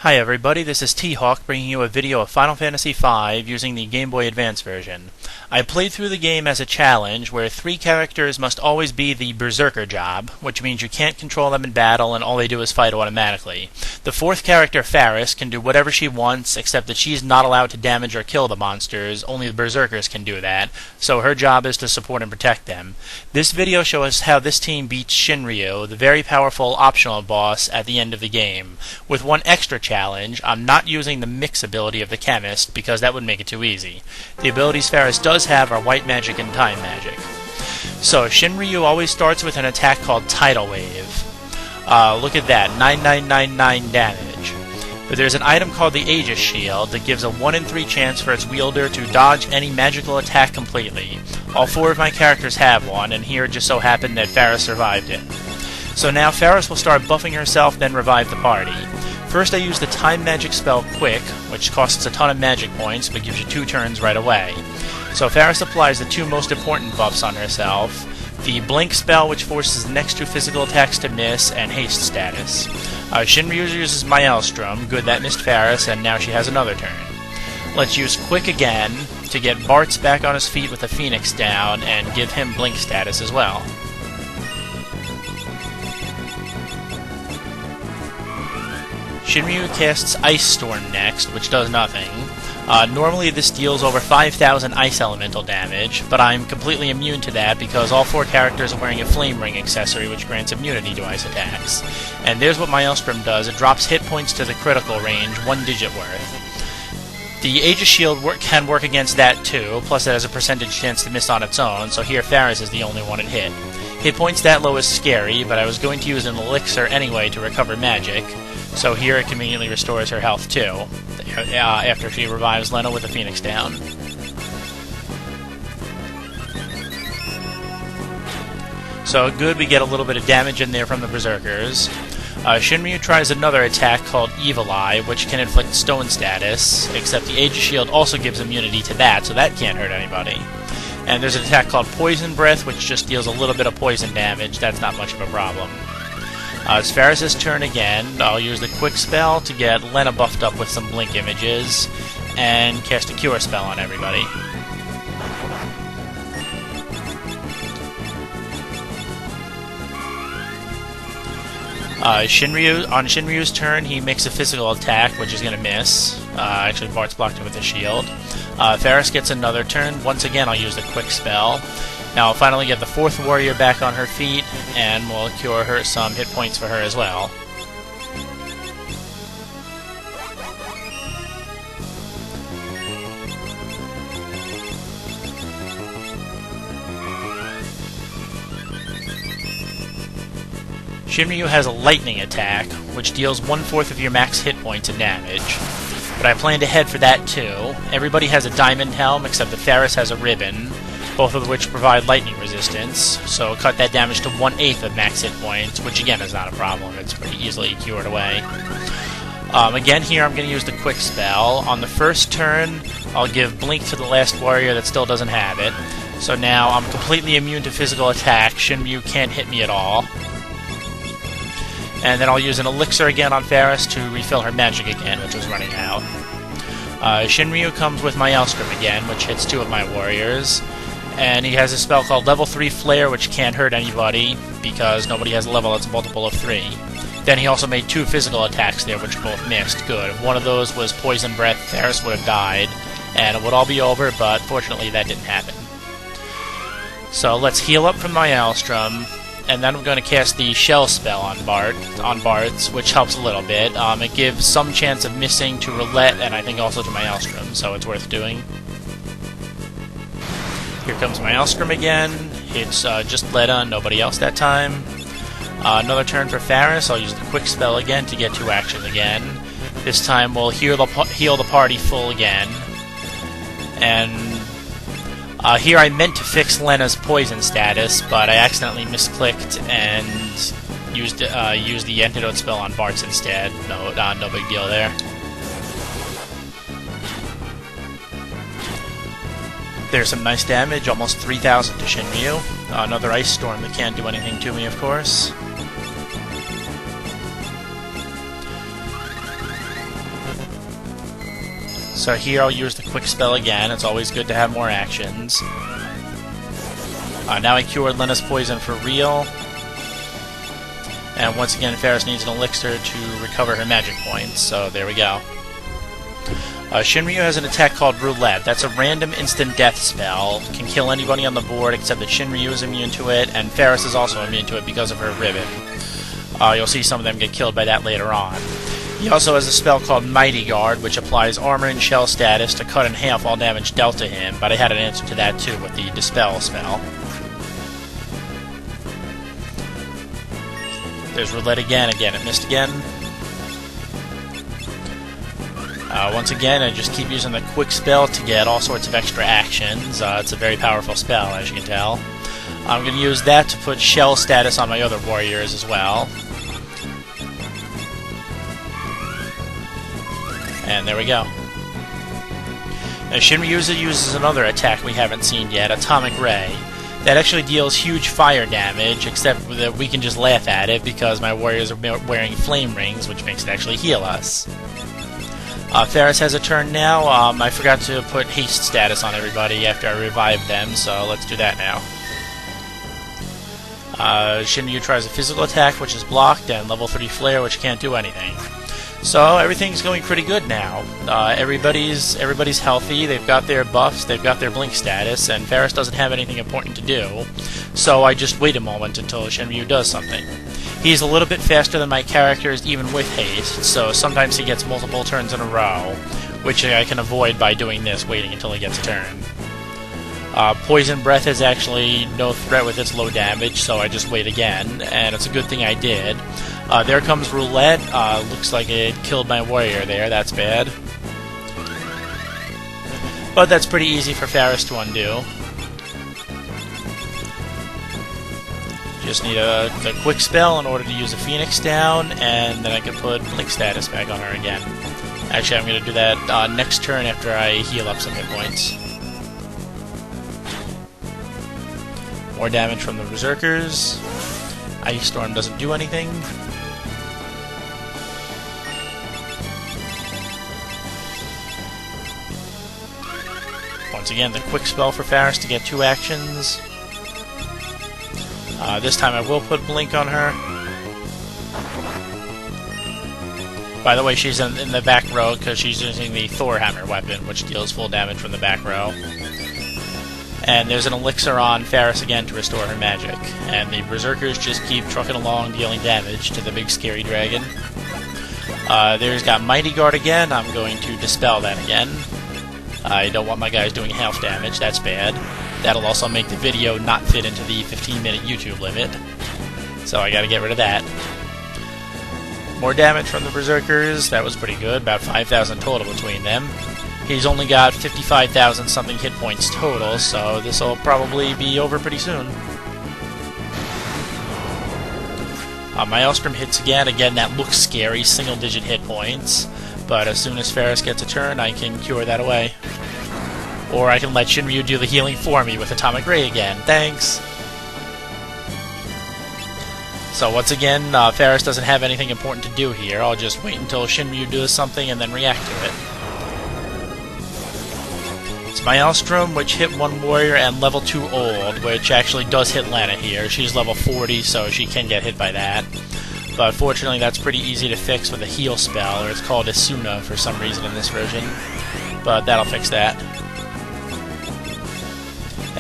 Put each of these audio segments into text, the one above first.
Hi everybody, this is T-Hawk bringing you a video of Final Fantasy V using the Game Boy Advance version. I played through the game as a challenge where 3 characters must always be the Berserker job, which means you can't control them in battle and all they do is fight automatically. The 4th character, Faris, can do whatever she wants except that she's not allowed to damage or kill the monsters, only the Berserkers can do that, so her job is to support and protect them. This video shows how this team beats Shinryuu, the very powerful optional boss at the end of the game, with one extra challenge. I'm not using the mix ability of the chemist because that would make it too easy. The abilities Faris does have are white magic and time magic. So Shinryuu always starts with an attack called Tidal Wave. Look at that, 9999 damage. But there's an item called the Aegis Shield that gives a 1 in 3 chance for its wielder to dodge any magical attack completely. All 4 of my characters have one, and here it just so happened that Faris survived it. So now Faris will start buffing herself, then revive the party. First I use the time magic spell Quick, which costs a ton of magic points but gives you 2 turns right away. So Faris applies the 2 most important buffs on herself, the Blink spell, which forces the next 2 physical attacks to miss, and haste status. Shinryuu uses Maelstrom, good that missed Faris, and now she has another turn. Let's use Quick again to get Bartz back on his feet with a Phoenix down and give him Blink status as well. Shinryuu casts Ice Storm next, which does nothing. Normally this deals over 5,000 ice elemental damage, but I'm completely immune to that because all 4 characters are wearing a Flame Ring accessory which grants immunity to ice attacks. And there's what Maelstrom does, it drops hit points to the critical range, 1 digit worth. The Aegis Shield can work against that too, plus it has a percentage chance to miss on its own, so here Faris is the only one it hit. Hit points that low is scary, but I was going to use an elixir anyway to recover magic, so here it conveniently restores her health too, after she revives Lena with a Phoenix down. So good, we get a little bit of damage in there from the Berserkers. Shinryuu tries another attack called Evil Eye, which can inflict stone status, except the Aegis Shield also gives immunity to that, so that can't hurt anybody. And there's an attack called Poison Breath, which just deals a little bit of poison damage. That's not much of a problem. It's Faris' turn again. I'll use the Quick spell to get Lena buffed up with some Blink images, and cast a Cure spell on everybody. On Shinryuu's turn, he makes a physical attack, which is going to miss. Actually, Bart's blocked it with a shield. Faris gets another turn. Once again, I'll use the Quick spell. Now I'll finally get the 4th warrior back on her feet, and we'll cure her some hit points for her as well. Shinryuu has a lightning attack, which deals 1/4 of your max hit points in damage. But I plan to head for that too. Everybody has a diamond helm except that Faris has a ribbon, both of which provide lightning resistance, so cut that damage to 1/8 of max hit points, which again is not a problem, it's pretty easily cured away. Again here I'm going to use the Quick spell. On the first turn, I'll give Blink to the last warrior that still doesn't have it. So now I'm completely immune to physical attack, Shinryuu can't hit me at all. And then I'll use an elixir again on Faris to refill her magic again, which was running out. Shinryuu comes with Maelstrom again, which hits 2 of my warriors. And he has a spell called Level 3 Flare, which can't hurt anybody, because nobody has a level that's a multiple of 3. Then he also made 2 physical attacks there, which both missed. Good. If one of those was Poison Breath, Faris would have died, and it would all be over, but fortunately that didn't happen. So let's heal up from Maelstrom, and then I'm going to cast the Shell spell on Bartz, which helps a little bit. It gives some chance of missing to Roulette, and I think also to Maelstrom, so it's worth doing. Here comes Maelstrom again. It's just Lena, nobody else that time. Another turn for Faris. I'll use the Quick spell again to get 2 actions again. This time we'll heal the party full again. And here I meant to fix Lena's poison status, but I accidentally misclicked and used the antidote spell on Bartz instead. No big deal there. There's some nice damage, almost 3,000 to Shinryuu. Another Ice Storm that can't do anything to me, of course. So here I'll use the quick spell again. It's always good to have more actions. Now I cured Lena's poison for real. And once again, Ferris needs an elixir to recover her magic points, so there we go. Shinryuu has an attack called Roulette. That's a random instant death spell. Can kill anybody on the board except that Shinryuu is immune to it, and Ferris is also immune to it because of her ribbon. You'll see some of them get killed by that later on. He also has a spell called Mighty Guard, which applies armor and shell status to cut in half all damage dealt to him, but I had an answer to that too with the Dispel spell. There's Roulette again, it missed again. Once again, I just keep using the quick spell to get all sorts of extra actions. It's a very powerful spell, as you can tell. I'm going to use that to put shell status on my other warriors as well. And there we go. Now Shinryuu uses another attack we haven't seen yet, Atomic Ray. That actually deals huge fire damage, except that we can just laugh at it because my warriors are wearing flame rings, which makes it actually heal us. Ferris has a turn now. I forgot to put haste status on everybody after I revived them, so let's do that now. Shinryuu tries a physical attack, which is blocked, and level 3 flare, which can't do anything. So everything's going pretty good now. Everybody's healthy, they've got their buffs, they've got their blink status, and Ferris doesn't have anything important to do, so I just wait a moment until Shinryuu does something. He's a little bit faster than my characters even with haste, so sometimes he gets multiple turns in a row, which I can avoid by doing this, waiting until he gets a turn. Poison Breath is actually no threat with its low damage, so I just wait again, and it's a good thing I did. There comes Roulette. Looks like it killed my warrior there, that's bad. But that's pretty easy for Ferris to undo. Just need a quick spell in order to use a Phoenix down, and then I can put Blink status back on her again. Actually, I'm going to do that next turn after I heal up some hit points. More damage from the Berserkers. Ice Storm doesn't do anything. Once again, the quick spell for Ferris to get 2 actions. This time I will put Blink on her. By the way, she's in the back row because she's using the Thor Hammer weapon, which deals full damage from the back row. And there's an elixir on Ferris again to restore her magic. And the Berserkers just keep trucking along, dealing damage to the big scary dragon. There's got Mighty Guard again. I'm going to dispel that again. I don't want my guys doing half damage, that's bad. That'll also make the video not fit into the 15-minute YouTube limit. So I gotta get rid of that. More damage from the Berserkers, that was pretty good, about 5,000 total between them. He's only got 55,000 something hit points total, so this will probably be over pretty soon. My Maelstrom hits again. Again, that looks scary, single-digit hit points. But as soon as Ferris gets a turn, I can cure that away. Or I can let Shinryuu do the healing for me with Atomic Ray again. Thanks! So once again, Ferris doesn't have anything important to do here. I'll just wait until Shinryuu does something and then react to it. It's Maelstrom, which hit one warrior, and level 2 Old, which actually does hit Lana here. She's level 40, so she can get hit by that. But fortunately, that's pretty easy to fix with a heal spell, or it's called Isuna for some reason in this version. But that'll fix that.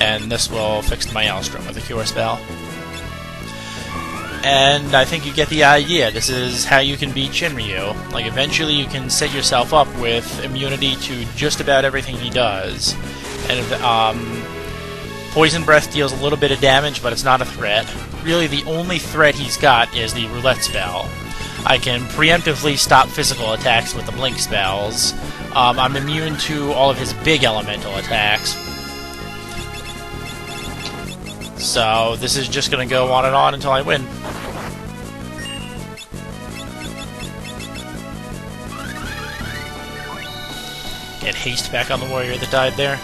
And this will fix the Maelstrom with a cure spell. And I think you get the idea. This is how you can beat Shinryuu. Like, eventually you can set yourself up with immunity to just about everything he does. And Poison Breath deals a little bit of damage, but it's not a threat. Really, the only threat he's got is the Roulette spell. I can preemptively stop physical attacks with the Blink spells. I'm immune to all of his big elemental attacks. So this is just going to go on and on until I win. Get haste back on the warrior that died there.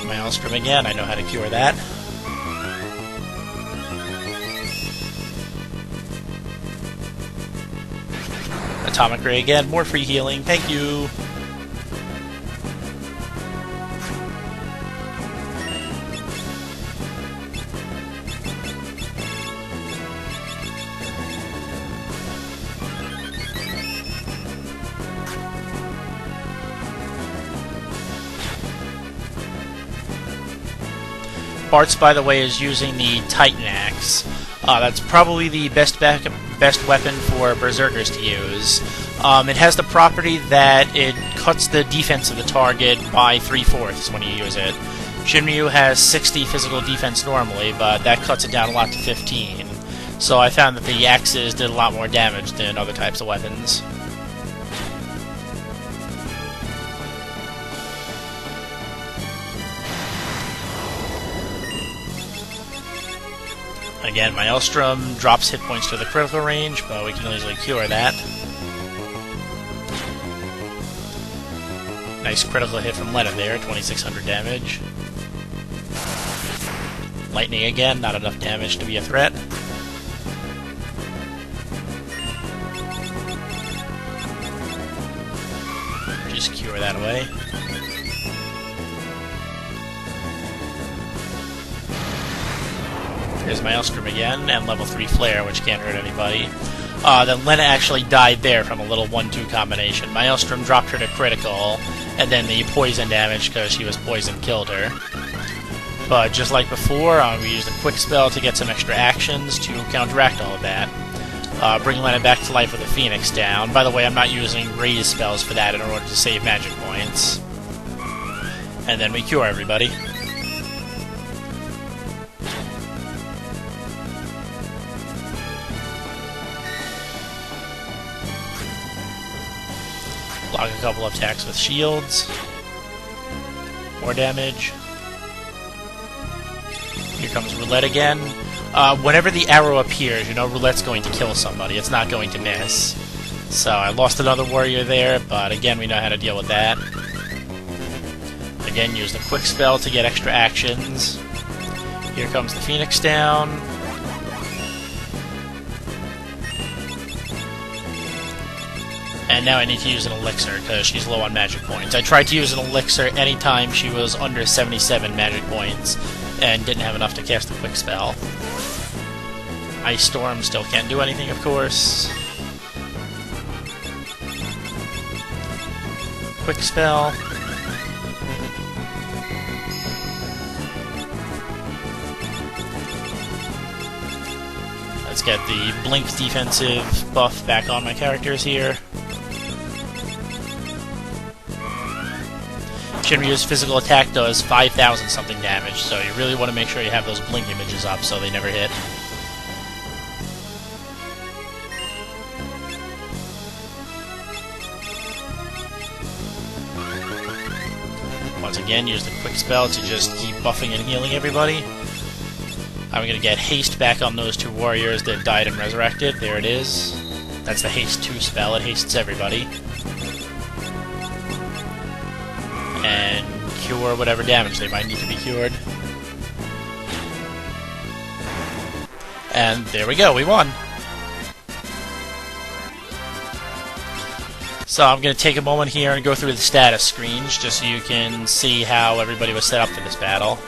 Maelstrom again, I know how to cure that. Atomic Ray again, more free healing, thank you! Bartz, by the way, is using the Titan Axe. That's probably the best weapon for Berserkers to use. It has the property that it cuts the defense of the target by 3/4 when you use it. Shinryuu has 60 physical defense normally, but that cuts it down a lot to 15. So I found that the axes did a lot more damage than other types of weapons. Again, my Maelstrom drops hit points to the critical range, but we can easily cure that. Nice critical hit from Lena there, 2600 damage. Lightning again, not enough damage to be a threat. Just cure that away. There's my Maelstrom again, and level 3 Flare, which can't hurt anybody. Then Lena actually died there from a little 1-2 combination. My Maelstrom dropped her to critical, and then the poison damage, because she was poisoned, killed her. But just like before, we used a quick spell to get some extra actions to counteract all of that. Bring Lena back to life with a Phoenix down. By the way, I'm not using raise spells for that in order to save magic points. And then we cure everybody. Block a couple of attacks with shields. More damage. Here comes Roulette again. Whenever the arrow appears, you know Roulette's going to kill somebody. It's not going to miss. So I lost another warrior there, but again, we know how to deal with that. Again, use the quick spell to get extra actions. Here comes the Phoenix down. And now I need to use an elixir, because she's low on magic points. I tried to use an elixir anytime she was under 77 magic points, and didn't have enough to cast a quick spell. Ice Storm still can't do anything, of course. Quick spell. Let's get the Blink defensive buff back on my characters here. Shinryuu's physical attack does 5,000 something damage, so you really want to make sure you have those blink images up so they never hit. Once again, use the quick spell to just keep buffing and healing everybody. I'm going to get haste back on those 2 warriors that died and resurrected. There it is. That's the haste 2 spell. It hastes everybody. And cure whatever damage they might need to be cured. And there we go, we won! So I'm going to take a moment here and go through the status screens, just so you can see how everybody was set up for this battle.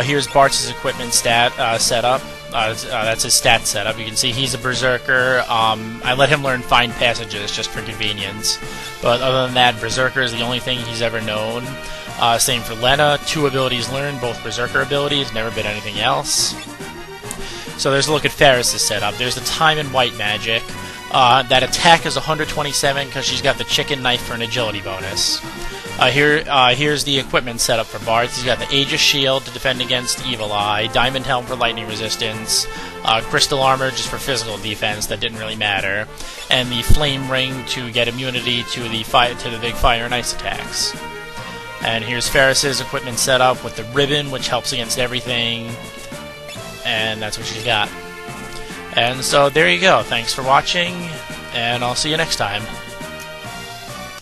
Here's Bartz's equipment setup. That's his stat setup. You can see he's a Berserker. I let him learn Find Passages just for convenience. But other than that, Berserker is the only thing he's ever known. Same for Lena. 2 abilities learned, both Berserker abilities, never been anything else. So there's a look at Ferris's setup. There's the Time and White magic. That attack is 127 because she's got the chicken knife for an agility bonus. Here's the equipment setup for Bartz. He's got the Aegis Shield to defend against Evil Eye, Diamond Helm for lightning resistance, Crystal Armor just for physical defense, that didn't really matter, and the Flame Ring to get immunity to the big fire and ice attacks. And here's Ferris's equipment setup with the ribbon, which helps against everything, and that's what she's got. And so there you go. Thanks for watching, and I'll see you next time.